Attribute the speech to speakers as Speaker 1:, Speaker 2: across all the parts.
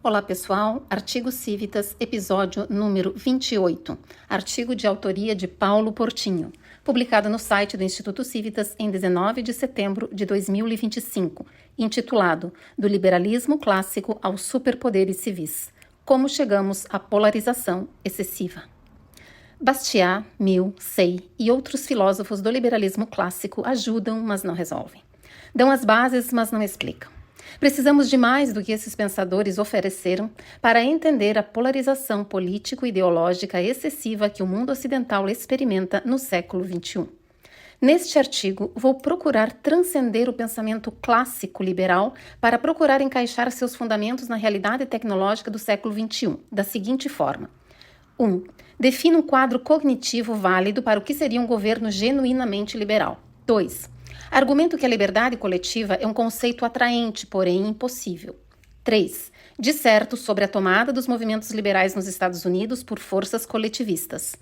Speaker 1: Olá pessoal, Artigo Civitas, episódio número 28, artigo de autoria de Paulo Portinho, publicado no site do Instituto Civitas em 19 de setembro de 2025, intitulado Do Liberalismo Clássico aos Superpoderes Civis, como chegamos à polarização excessiva. Bastiat, Mill, Say e outros filósofos do liberalismo clássico ajudam, mas não resolvem. Dão as bases, mas não explicam. Precisamos de mais do que esses pensadores ofereceram para entender a polarização político-ideológica excessiva que o mundo ocidental experimenta no século XXI. Neste artigo, vou procurar transcender o pensamento clássico liberal para procurar encaixar seus fundamentos na realidade tecnológica do século XXI, da seguinte forma. 1. Defina um quadro cognitivo válido para o que seria um governo genuinamente liberal. 2. Argumento que a liberdade coletiva é um conceito atraente, porém impossível. 3. Disserto sobre a tomada dos movimentos liberais nos Estados Unidos por forças coletivistas.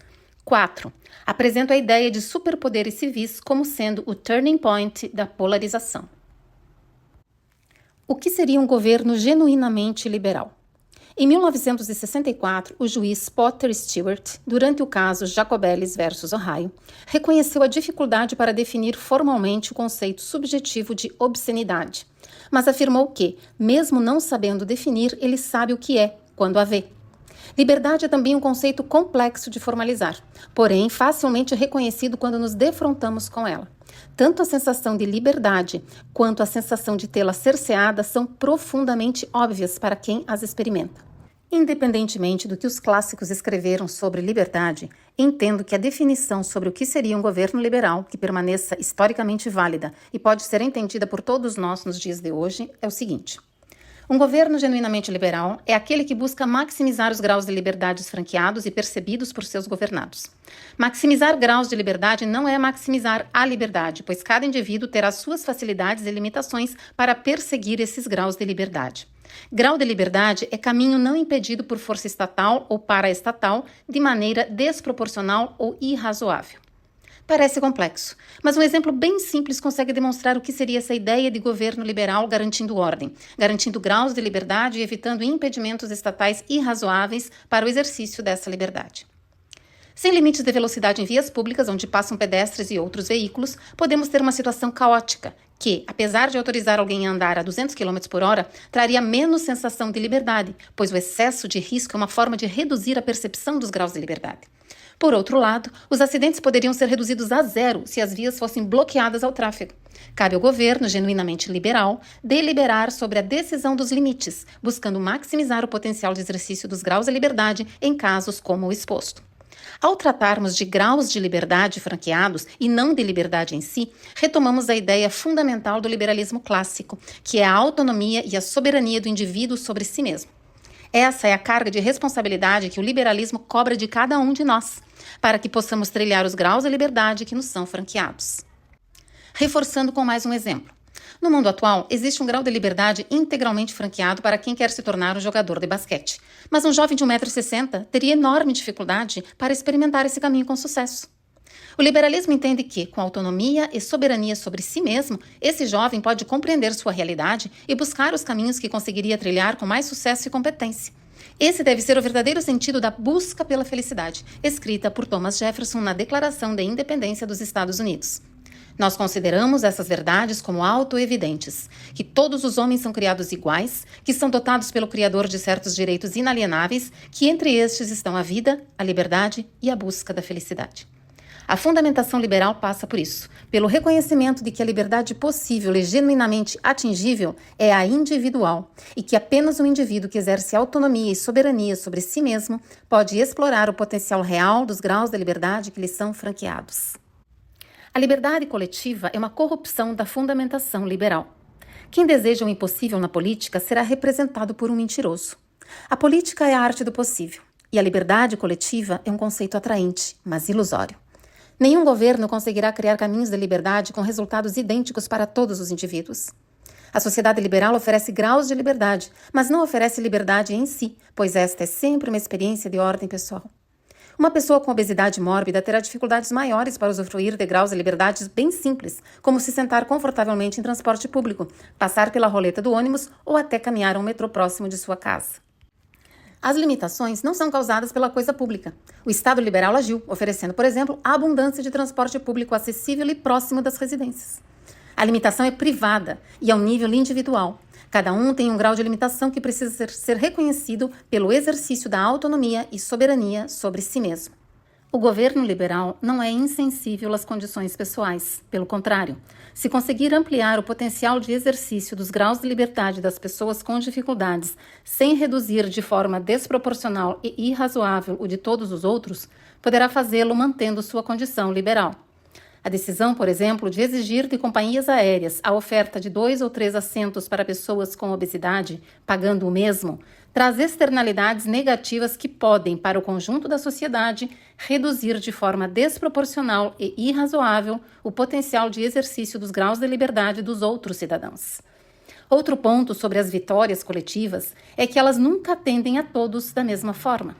Speaker 1: 4. Apresento a ideia de superpoderes civis como sendo o turning point da polarização. O que seria um governo genuinamente liberal? Em 1964, o juiz Potter Stewart, durante o caso Jacobellis versus Ohio, reconheceu a dificuldade para definir formalmente o conceito subjetivo de obscenidade, mas afirmou que, mesmo não sabendo definir, ele sabe o que é, quando a vê. Liberdade é também um conceito complexo de formalizar, porém facilmente reconhecido quando nos defrontamos com ela. Tanto a sensação de liberdade quanto a sensação de tê-la cerceada são profundamente óbvias para quem as experimenta. Independentemente do que os clássicos escreveram sobre liberdade, entendo que a definição sobre o que seria um governo liberal que permaneça historicamente válida e pode ser entendida por todos nós nos dias de hoje é o seguinte. Um governo genuinamente liberal é aquele que busca maximizar os graus de liberdades franqueados e percebidos por seus governados. Maximizar graus de liberdade não é maximizar a liberdade, pois cada indivíduo terá suas facilidades e limitações para perseguir esses graus de liberdade. Grau de liberdade é caminho não impedido por força estatal ou paraestatal de maneira desproporcional ou irrazoável. Parece complexo, mas um exemplo bem simples consegue demonstrar o que seria essa ideia de governo liberal garantindo ordem, garantindo graus de liberdade e evitando impedimentos estatais irrazoáveis para o exercício dessa liberdade. Sem limites de velocidade em vias públicas, onde passam pedestres e outros veículos, podemos ter uma situação caótica que, apesar de autorizar alguém a andar a 200 km por hora, traria menos sensação de liberdade, pois o excesso de risco é uma forma de reduzir a percepção dos graus de liberdade. Por outro lado, os acidentes poderiam ser reduzidos a zero se as vias fossem bloqueadas ao tráfego. Cabe ao governo, genuinamente liberal, deliberar sobre a decisão dos limites, buscando maximizar o potencial de exercício dos graus de liberdade em casos como o exposto. Ao tratarmos de graus de liberdade franqueados e não de liberdade em si, retomamos a ideia fundamental do liberalismo clássico, que é a autonomia e a soberania do indivíduo sobre si mesmo. Essa é a carga de responsabilidade que o liberalismo cobra de cada um de nós, para que possamos trilhar os graus de liberdade que nos são franqueados. Reforçando com mais um exemplo. No mundo atual, existe um grau de liberdade integralmente franqueado para quem quer se tornar um jogador de basquete. Mas um jovem de 1,60 m teria enorme dificuldade para experimentar esse caminho com sucesso. O liberalismo entende que, com autonomia e soberania sobre si mesmo, esse jovem pode compreender sua realidade e buscar os caminhos que conseguiria trilhar com mais sucesso e competência. Esse deve ser o verdadeiro sentido da busca pela felicidade, escrita por Thomas Jefferson na Declaração de Independência dos Estados Unidos. Nós consideramos essas verdades como autoevidentes, que todos os homens são criados iguais, que são dotados pelo Criador de certos direitos inalienáveis, que entre estes estão a vida, a liberdade e a busca da felicidade. A fundamentação liberal passa por isso, pelo reconhecimento de que a liberdade possível e genuinamente atingível é a individual e que apenas um indivíduo que exerce autonomia e soberania sobre si mesmo pode explorar o potencial real dos graus da liberdade que lhe são franqueados. A liberdade coletiva é uma corrupção da fundamentação liberal. Quem deseja o impossível na política será representado por um mentiroso. A política é a arte do possível, e a liberdade coletiva é um conceito atraente, mas ilusório. Nenhum governo conseguirá criar caminhos de liberdade com resultados idênticos para todos os indivíduos. A sociedade liberal oferece graus de liberdade, mas não oferece liberdade em si, pois esta é sempre uma experiência de ordem pessoal. Uma pessoa com obesidade mórbida terá dificuldades maiores para usufruir de graus de liberdades bem simples, como se sentar confortavelmente em transporte público, passar pela roleta do ônibus ou até caminhar a um metrô próximo de sua casa. As limitações não são causadas pela coisa pública. O Estado liberal agiu, oferecendo, por exemplo, a abundância de transporte público acessível e próximo das residências. A limitação é privada e ao nível individual. Cada um tem um grau de limitação que precisa ser reconhecido pelo exercício da autonomia e soberania sobre si mesmo. O governo liberal não é insensível às condições pessoais. Pelo contrário, se conseguir ampliar o potencial de exercício dos graus de liberdade das pessoas com dificuldades, sem reduzir de forma desproporcional e irrazoável o de todos os outros, poderá fazê-lo mantendo sua condição liberal. A decisão, por exemplo, de exigir de companhias aéreas a oferta de 2 ou 3 assentos para pessoas com obesidade, pagando o mesmo, traz externalidades negativas que podem, para o conjunto da sociedade, reduzir de forma desproporcional e irrazoável o potencial de exercício dos graus de liberdade dos outros cidadãos. Outro ponto sobre as vitórias coletivas é que elas nunca atendem a todos da mesma forma.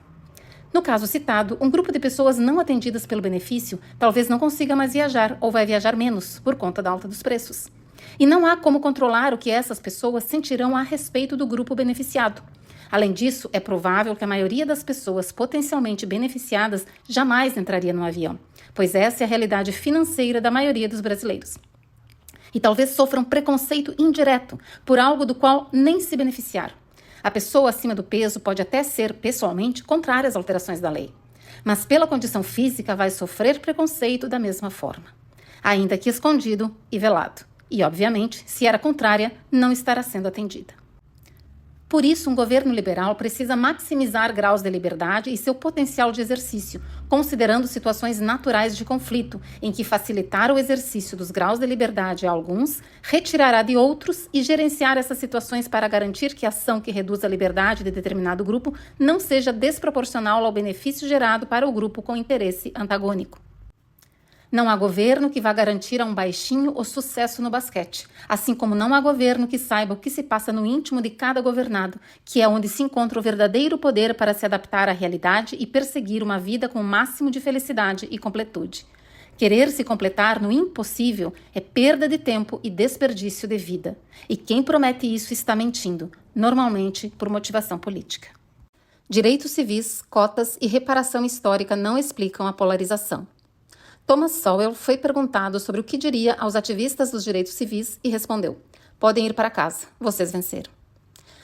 Speaker 1: No caso citado, um grupo de pessoas não atendidas pelo benefício talvez não consiga mais viajar ou vai viajar menos por conta da alta dos preços. E não há como controlar o que essas pessoas sentirão a respeito do grupo beneficiado. Além disso, é provável que a maioria das pessoas potencialmente beneficiadas jamais entraria no avião, pois essa é a realidade financeira da maioria dos brasileiros. E talvez sofram preconceito indireto por algo do qual nem se beneficiaram. A pessoa acima do peso pode até ser, pessoalmente, contrária às alterações da lei, mas pela condição física vai sofrer preconceito da mesma forma, ainda que escondido e velado. E, obviamente, se era contrária, não estará sendo atendida. Por isso, um governo liberal precisa maximizar graus de liberdade e seu potencial de exercício, considerando situações naturais de conflito, em que facilitar o exercício dos graus de liberdade a alguns retirará de outros e gerenciar essas situações para garantir que a ação que reduz a liberdade de determinado grupo não seja desproporcional ao benefício gerado para o grupo com interesse antagônico. Não há governo que vá garantir a um baixinho o sucesso no basquete, assim como não há governo que saiba o que se passa no íntimo de cada governado, que é onde se encontra o verdadeiro poder para se adaptar à realidade e perseguir uma vida com o máximo de felicidade e completude. Querer se completar no impossível é perda de tempo e desperdício de vida. E quem promete isso está mentindo, normalmente por motivação política. Direitos civis, cotas e reparação histórica não explicam a polarização. Thomas Sowell foi perguntado sobre o que diria aos ativistas dos direitos civis e respondeu: podem ir para casa, vocês venceram.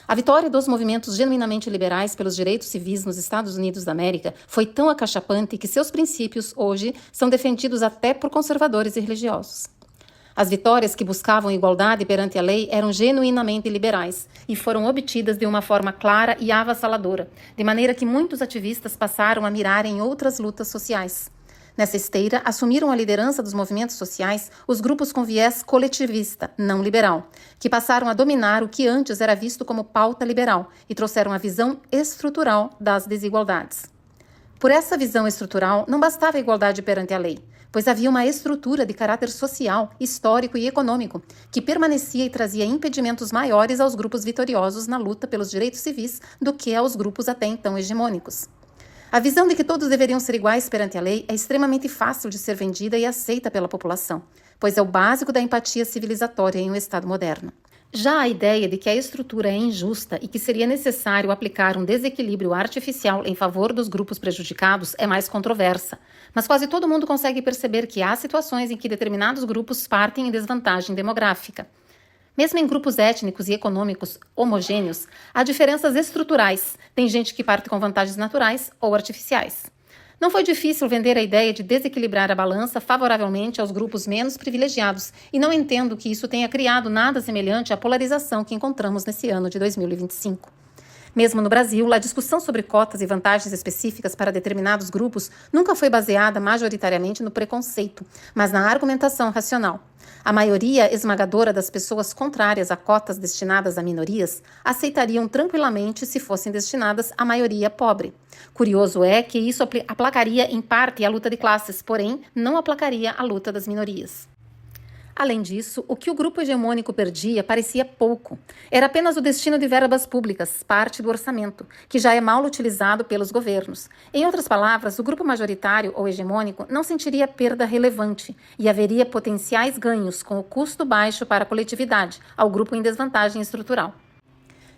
Speaker 1: A vitória dos movimentos genuinamente liberais pelos direitos civis nos Estados Unidos da América foi tão acachapante que seus princípios, hoje, são defendidos até por conservadores e religiosos. As vitórias que buscavam igualdade perante a lei eram genuinamente liberais e foram obtidas de uma forma clara e avassaladora, de maneira que muitos ativistas passaram a mirar em outras lutas sociais. Nessa esteira, assumiram a liderança dos movimentos sociais os grupos com viés coletivista, não liberal, que passaram a dominar o que antes era visto como pauta liberal e trouxeram a visão estrutural das desigualdades. Por essa visão estrutural, não bastava a igualdade perante a lei, pois havia uma estrutura de caráter social, histórico e econômico, que permanecia e trazia impedimentos maiores aos grupos vitoriosos na luta pelos direitos civis do que aos grupos até então hegemônicos. A visão de que todos deveriam ser iguais perante a lei é extremamente fácil de ser vendida e aceita pela população, pois é o básico da empatia civilizatória em um Estado moderno. Já a ideia de que a estrutura é injusta e que seria necessário aplicar um desequilíbrio artificial em favor dos grupos prejudicados é mais controversa, mas quase todo mundo consegue perceber que há situações em que determinados grupos partem em desvantagem demográfica. Mesmo em grupos étnicos e econômicos homogêneos, há diferenças estruturais. Tem gente que parte com vantagens naturais ou artificiais. Não foi difícil vender a ideia de desequilibrar a balança favoravelmente aos grupos menos privilegiados, e não entendo que isso tenha criado nada semelhante à polarização que encontramos nesse ano de 2025. Mesmo no Brasil, a discussão sobre cotas e vantagens específicas para determinados grupos nunca foi baseada majoritariamente no preconceito, mas na argumentação racional. A maioria esmagadora das pessoas contrárias a cotas destinadas a minorias aceitariam tranquilamente se fossem destinadas à maioria pobre. Curioso é que isso aplacaria em parte a luta de classes, porém não aplacaria a luta das minorias. Além disso, o que o grupo hegemônico perdia parecia pouco. Era apenas o destino de verbas públicas, parte do orçamento, que já é mal utilizado pelos governos. Em outras palavras, o grupo majoritário ou hegemônico não sentiria perda relevante e haveria potenciais ganhos com o custo baixo para a coletividade, ao grupo em desvantagem estrutural.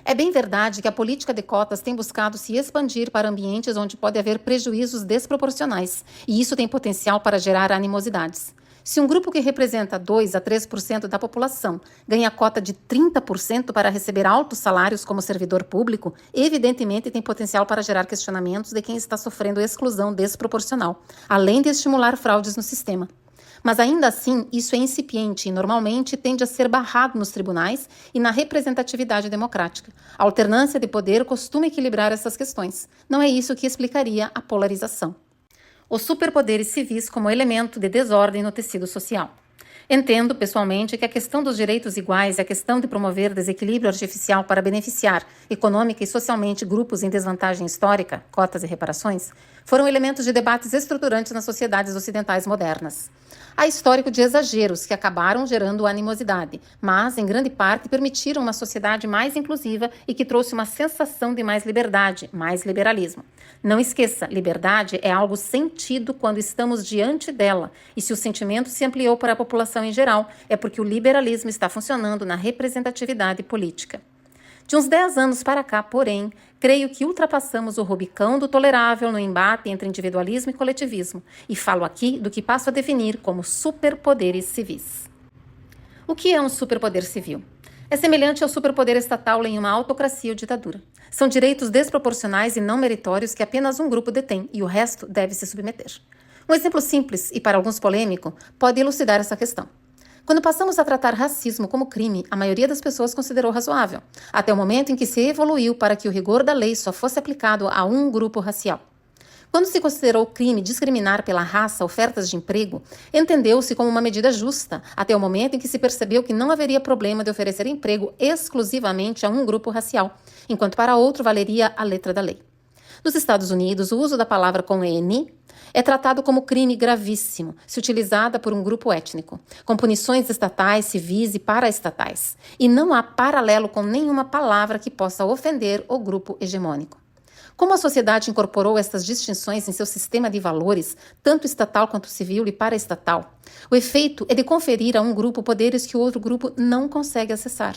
Speaker 1: É bem verdade que a política de cotas tem buscado se expandir para ambientes onde pode haver prejuízos desproporcionais, e isso tem potencial para gerar animosidades. Se um grupo que representa 2 a 3% da população ganha cota de 30% para receber altos salários como servidor público, evidentemente tem potencial para gerar questionamentos de quem está sofrendo exclusão desproporcional, além de estimular fraudes no sistema. Mas ainda assim, isso é incipiente e normalmente tende a ser barrado nos tribunais e na representatividade democrática. A alternância de poder costuma equilibrar essas questões. Não é isso que explicaria a polarização. Os superpoderes civis como elemento de desordem no tecido social. Entendo, pessoalmente, que a questão dos direitos iguais e a questão de promover desequilíbrio artificial para beneficiar econômica e socialmente grupos em desvantagem histórica, cotas e reparações, foram elementos de debates estruturantes nas sociedades ocidentais modernas. Há histórico de exageros que acabaram gerando animosidade, mas, em grande parte, permitiram uma sociedade mais inclusiva e que trouxe uma sensação de mais liberdade, mais liberalismo. Não esqueça, liberdade é algo sentido quando estamos diante dela, e se o sentimento se ampliou para a população em geral, é porque o liberalismo está funcionando na representatividade política. De uns 10 anos para cá, porém, creio que ultrapassamos o Rubicão do tolerável no embate entre individualismo e coletivismo, e falo aqui do que passo a definir como superpoderes civis. O que é um superpoder civil? É semelhante ao superpoder estatal em uma autocracia ou ditadura. São direitos desproporcionais e não meritórios que apenas um grupo detém e o resto deve se submeter. Um exemplo simples e para alguns polêmico pode elucidar essa questão. Quando passamos a tratar racismo como crime, a maioria das pessoas considerou razoável, até o momento em que se evoluiu para que o rigor da lei só fosse aplicado a um grupo racial. Quando se considerou crime discriminar pela raça ofertas de emprego, entendeu-se como uma medida justa, até o momento em que se percebeu que não haveria problema de oferecer emprego exclusivamente a um grupo racial, enquanto para outro valeria a letra da lei. Nos Estados Unidos, o uso da palavra com N é tratado como crime gravíssimo, se utilizada por um grupo étnico, com punições estatais, civis e paraestatais, e não há paralelo com nenhuma palavra que possa ofender o grupo hegemônico. Como a sociedade incorporou estas distinções em seu sistema de valores, tanto estatal quanto civil e paraestatal, o efeito é de conferir a um grupo poderes que o outro grupo não consegue acessar.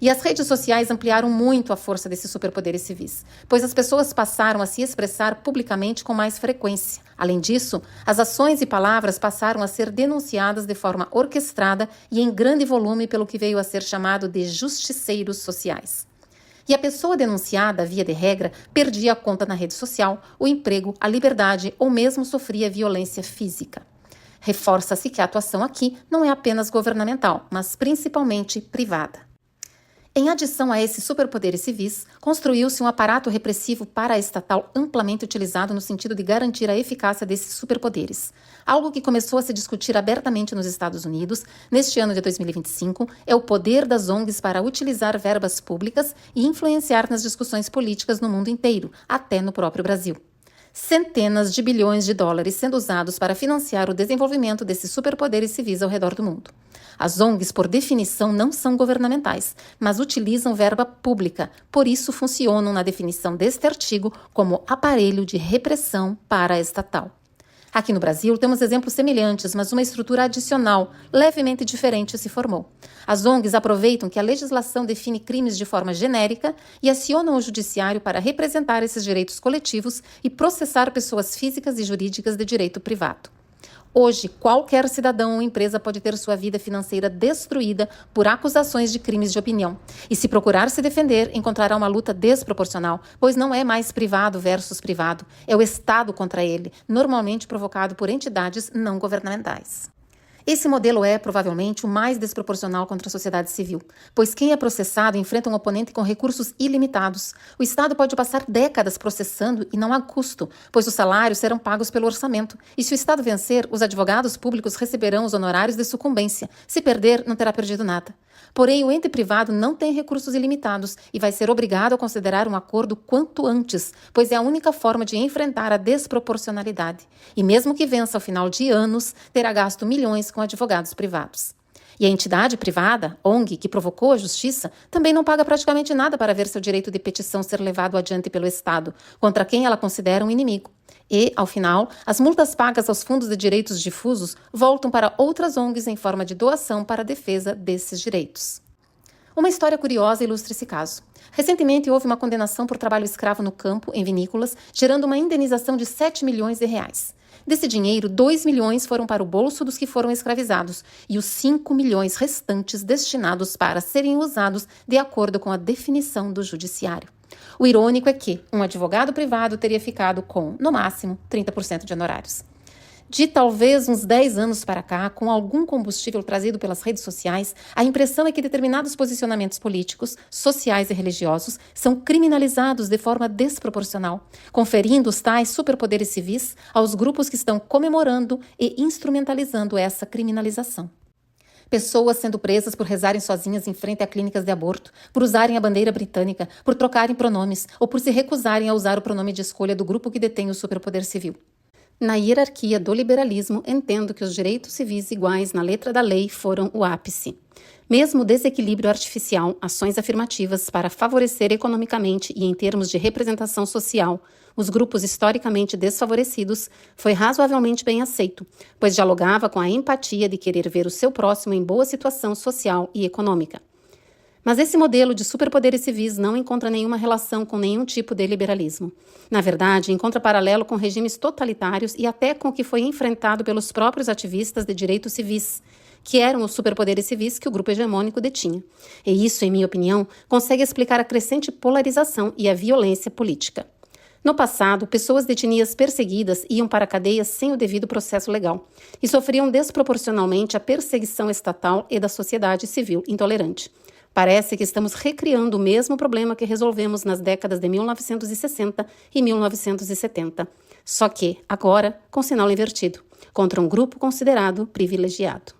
Speaker 1: E as redes sociais ampliaram muito a força desses superpoderes civis, pois as pessoas passaram a se expressar publicamente com mais frequência. Além disso, as ações e palavras passaram a ser denunciadas de forma orquestrada e em grande volume pelo que veio a ser chamado de justiceiros sociais. E a pessoa denunciada, via de regra, perdia a conta na rede social, o emprego, a liberdade ou mesmo sofria violência física. Reforça-se que a atuação aqui não é apenas governamental, mas principalmente privada. Em adição a esses superpoderes civis, construiu-se um aparato repressivo paraestatal amplamente utilizado no sentido de garantir a eficácia desses superpoderes. Algo que começou a se discutir abertamente nos Estados Unidos, neste ano de 2025, é o poder das ONGs para utilizar verbas públicas e influenciar nas discussões políticas no mundo inteiro, até no próprio Brasil. Centenas de bilhões de dólares sendo usados para financiar o desenvolvimento desses superpoderes civis ao redor do mundo. As ONGs, por definição, não são governamentais, mas utilizam verba pública, por isso funcionam na definição deste artigo como aparelho de repressão paraestatal. Aqui no Brasil, temos exemplos semelhantes, mas uma estrutura adicional, levemente diferente, se formou. As ONGs aproveitam que a legislação define crimes de forma genérica e acionam o judiciário para representar esses direitos coletivos e processar pessoas físicas e jurídicas de direito privado. Hoje, qualquer cidadão ou empresa pode ter sua vida financeira destruída por acusações de crimes de opinião. E se procurar se defender, encontrará uma luta desproporcional, pois não é mais privado versus privado, é o Estado contra ele, normalmente provocado por entidades não governamentais. Esse modelo é, provavelmente, o mais desproporcional contra a sociedade civil, pois quem é processado enfrenta um oponente com recursos ilimitados. O Estado pode passar décadas processando e não há custo, pois os salários serão pagos pelo orçamento. E se o Estado vencer, os advogados públicos receberão os honorários de sucumbência. Se perder, não terá perdido nada. Porém, o ente privado não tem recursos ilimitados e vai ser obrigado a considerar um acordo quanto antes, pois é a única forma de enfrentar a desproporcionalidade. E mesmo que vença ao final de anos, terá gasto milhões com advogados privados. E a entidade privada, ONG, que provocou a justiça, também não paga praticamente nada para ver seu direito de petição ser levado adiante pelo Estado, contra quem ela considera um inimigo. E, ao final, as multas pagas aos fundos de direitos difusos voltam para outras ONGs em forma de doação para a defesa desses direitos. Uma história curiosa ilustra esse caso. Recentemente houve uma condenação por trabalho escravo no campo, em vinícolas, gerando uma indenização de 7 milhões de reais. Desse dinheiro, 2 milhões foram para o bolso dos que foram escravizados e os 5 milhões restantes destinados para serem usados de acordo com a definição do judiciário. O irônico é que um advogado privado teria ficado com, no máximo, 30% de honorários. De talvez uns 10 anos para cá, com algum combustível trazido pelas redes sociais, a impressão é que determinados posicionamentos políticos, sociais e religiosos são criminalizados de forma desproporcional, conferindo os tais superpoderes civis aos grupos que estão comemorando e instrumentalizando essa criminalização. Pessoas sendo presas por rezarem sozinhas em frente a clínicas de aborto, por usarem a bandeira britânica, por trocarem pronomes ou por se recusarem a usar o pronome de escolha do grupo que detém o superpoder civil. Na hierarquia do liberalismo, entendo que os direitos civis iguais na letra da lei foram o ápice. Mesmo o desequilíbrio artificial, ações afirmativas para favorecer economicamente e em termos de representação social os grupos historicamente desfavorecidos, foi razoavelmente bem aceito, pois dialogava com a empatia de querer ver o seu próximo em boa situação social e econômica. Mas esse modelo de superpoderes civis não encontra nenhuma relação com nenhum tipo de liberalismo. Na verdade, encontra paralelo com regimes totalitários e até com o que foi enfrentado pelos próprios ativistas de direitos civis, que eram os superpoderes civis que o grupo hegemônico detinha. E isso, em minha opinião, consegue explicar a crescente polarização e a violência política. No passado, pessoas de etnias perseguidas iam para cadeias sem o devido processo legal e sofriam desproporcionalmente a perseguição estatal e da sociedade civil intolerante. Parece que estamos recriando o mesmo problema que resolvemos nas décadas de 1960 e 1970, só que, agora, com sinal invertido, contra um grupo considerado privilegiado.